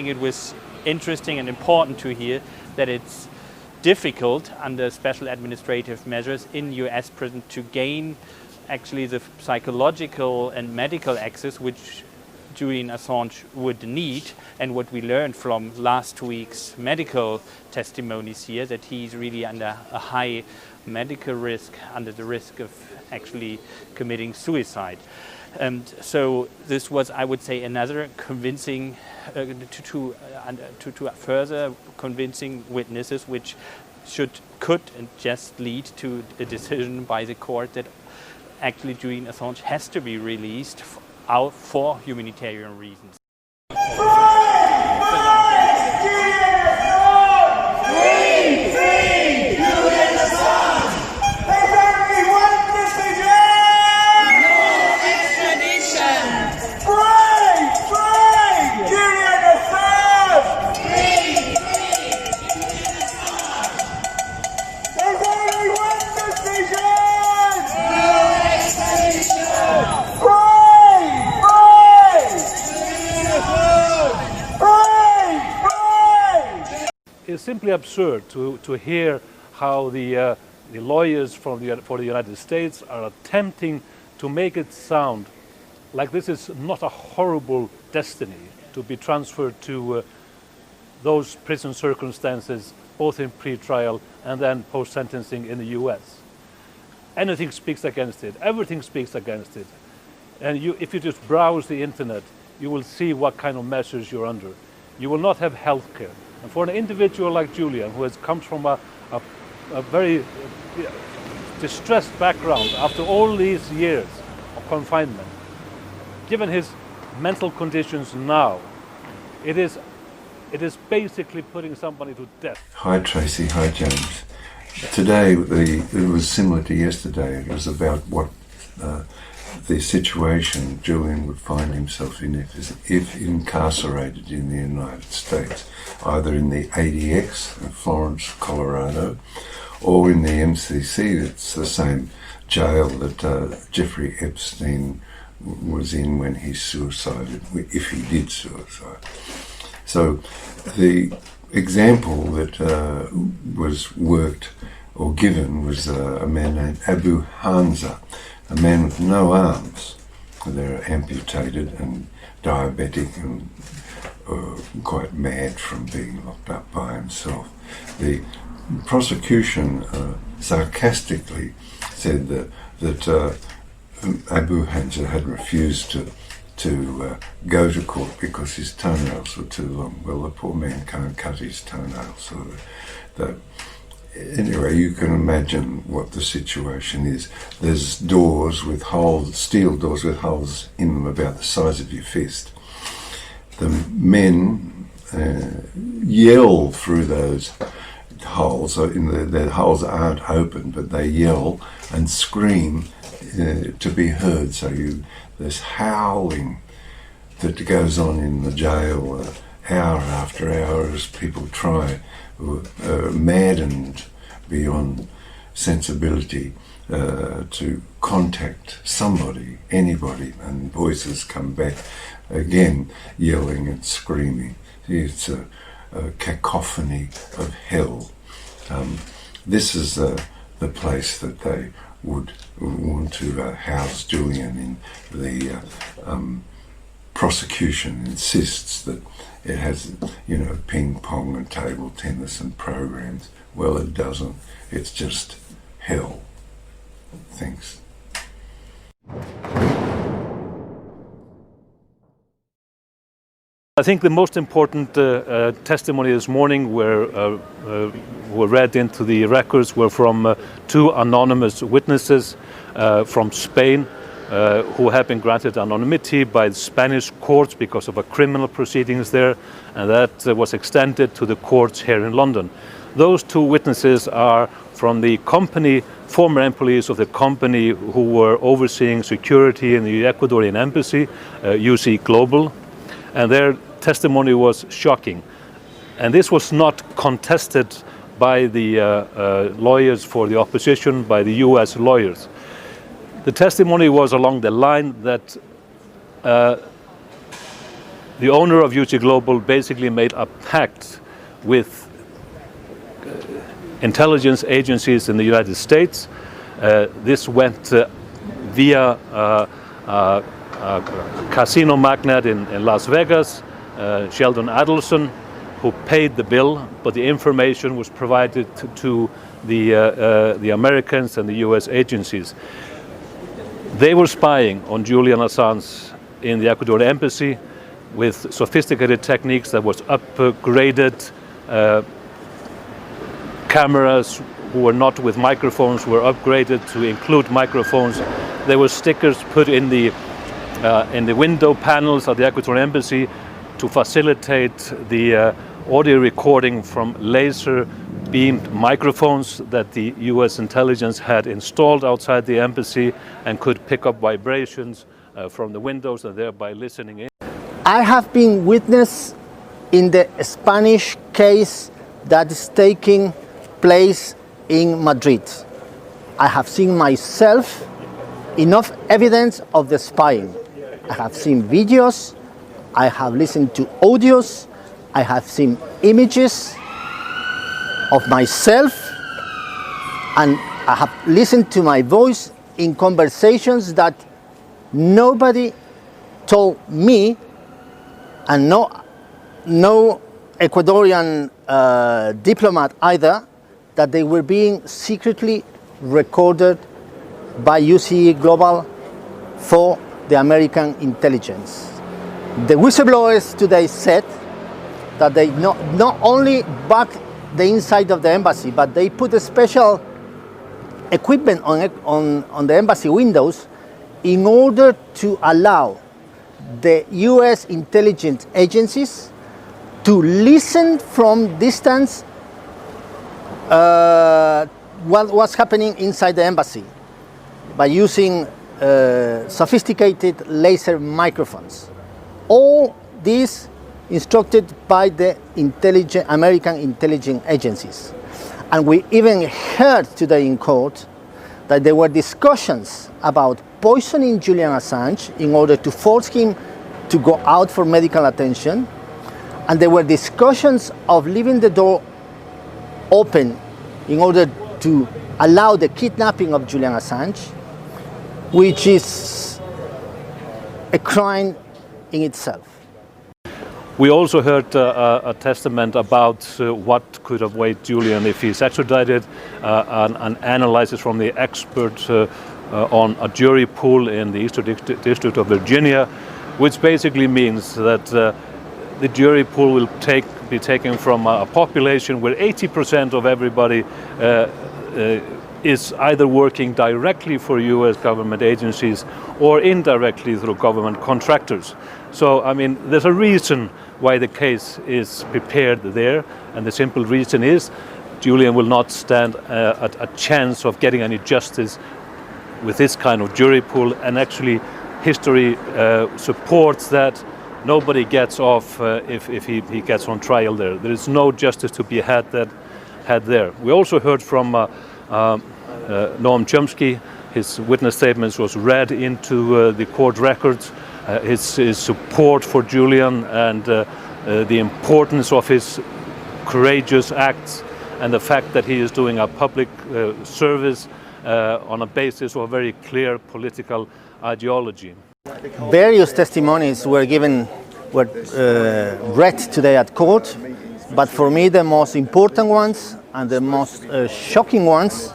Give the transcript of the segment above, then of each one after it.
think it was interesting and important to hear that it's difficult under special administrative measures in US prison to gain actually the psychological and medical access which Julian Assange would need, and what we learned from last week's medical testimonies here, that he's really under a high medical risk, under the risk of actually committing suicide. And so this was, I would say, another convincing, to further convincing witnesses, which could and just lead to a decision by the court that actually Julian Assange has to be released out for humanitarian reasons. It's simply absurd to hear how the lawyers for the United States are attempting to make it sound like this is not a horrible destiny to be transferred to those prison circumstances, both in pre-trial and then post-sentencing in the US. Anything speaks against it. Everything speaks against it. And if you just browse the internet, you will see what kind of measures you're under. You will not have health care. And for an individual like Julian, who has come from a very distressed background after all these years of confinement, given his mental conditions now, it is basically putting somebody to death. Hi Tracy, hi James. Today it was similar to yesterday. It was about what the situation Julian would find himself in if incarcerated in the United States, either in the ADX in Florence, Colorado, or in the MCC. It's the same jail that Jeffrey Epstein was in when he suicided, if he did suicide. So the example that was worked or given was a man named Abu Hamza, a man with no arms. They're amputated and diabetic and quite mad from being locked up by himself. The prosecution sarcastically said that Abu Hamza had refused to go to court because his toenails were too long. Well, the poor man can't cut his toenails, so anyway, you can imagine what the situation is. There's doors with holes, steel doors with holes in them about the size of your fist. The men yell through those holes. So the holes aren't open, but they yell and scream to be heard. So there's howling that goes on in the jail hour after hour as people try, maddened beyond sensibility, to contact somebody, anybody, and voices come back again, yelling and screaming. It's a cacophony of hell. This is the place that they would want to house Julian in. The prosecution insists that it has, ping pong and table tennis and programs. Well, it doesn't. It's just hell. Thanks. I think the most important testimony this morning were read into the records were from two anonymous witnesses from Spain who have been granted anonymity by the Spanish courts because of a criminal proceedings there, and that was extended to the courts here in London. Those two witnesses are from the company, former employees of the company who were overseeing security in the Ecuadorian embassy, UC Global, and their testimony was shocking. And this was not contested by the lawyers for the opposition, by the US lawyers. The testimony was along the line that the owner of UC Global basically made a pact with intelligence agencies in the United States. This went via a casino magnate in Las Vegas, Sheldon Adelson, who paid the bill, but the information was provided to the Americans and the US agencies. They were spying on Julian Assange in the Ecuadorian embassy with sophisticated techniques that was upgraded. Cameras who were not with microphones were upgraded to include microphones. There were stickers put in the window panels of the Ecuadorian embassy to facilitate the audio recording from laser beamed microphones that the US intelligence had installed outside the embassy and could pick up vibrations from the windows and thereby listening in. I have been witness in the Spanish case that is taking place in Madrid. I have seen myself enough evidence of the spying. I have seen videos, I have listened to audios, I have seen images of myself, and I have listened to my voice in conversations that nobody told me, and no Ecuadorian diplomat either, that they were being secretly recorded by UC Global for the American intelligence. The whistleblowers today said that they not only backed the inside of the embassy, but they put a special equipment on the embassy windows in order to allow the US intelligence agencies to listen from distance what was happening inside the embassy by using sophisticated laser microphones. All this instructed by the American intelligence agencies. And we even heard today in court that there were discussions about poisoning Julian Assange in order to force him to go out for medical attention. And there were discussions of leaving the door open in order to allow the kidnapping of Julian Assange, which is a crime in itself. We also heard a testament about what could await Julian if he's extradited, an analysis from the expert on a jury pool in the Eastern District of Virginia, which basically means that the jury pool will be taken from a population where 80% of everybody is either working directly for US government agencies or indirectly through government contractors. So, I mean, there's a reason why the case is prepared there, and the simple reason is Julian will not stand a chance of getting any justice with this kind of jury pool, and actually history supports that. Nobody gets off if he gets on trial there. There is no justice to be had there. We also heard from Noam Chomsky. His witness statements was read into the court records. His support for Julian and the importance of his courageous acts and the fact that he is doing a public service on a basis of a very clear political ideology. Various testimonies were read today at court, but for me the most important ones and the most shocking ones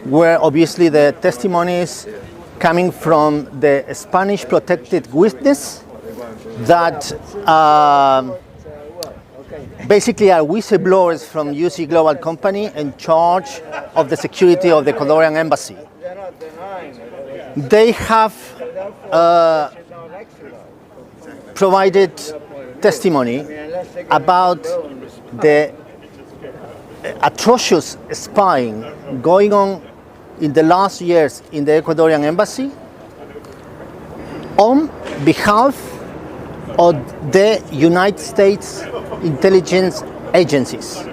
were obviously the testimonies coming from the Spanish protected witness that basically are whistleblowers from UC Global Company in charge of the security of the Ecuadorian embassy. They have provided testimony about the atrocious spying going on in the last years in the Ecuadorian embassy on behalf of the United States intelligence agencies.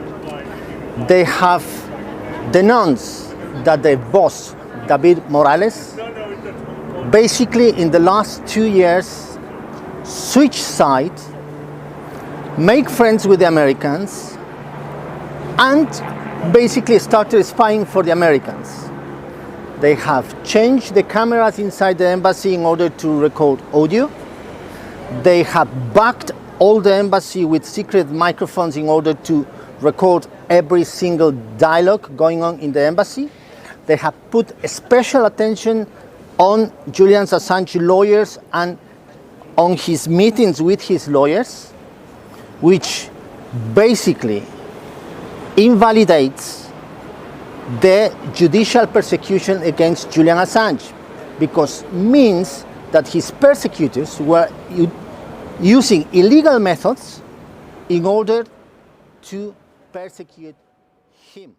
They have denounced that their boss, David Morales, basically in the last 2 years switched sides make friends with the Americans, and basically started spying for the Americans. They have changed the cameras inside the embassy in order to record audio. They have backed all the embassy with secret microphones in order to record every single dialogue going on in the embassy. They have put special attention on Julian Assange's lawyers and on his meetings with his lawyers, which basically invalidates the judicial persecution against Julian Assange, because means that his persecutors were using illegal methods in order to persecute him.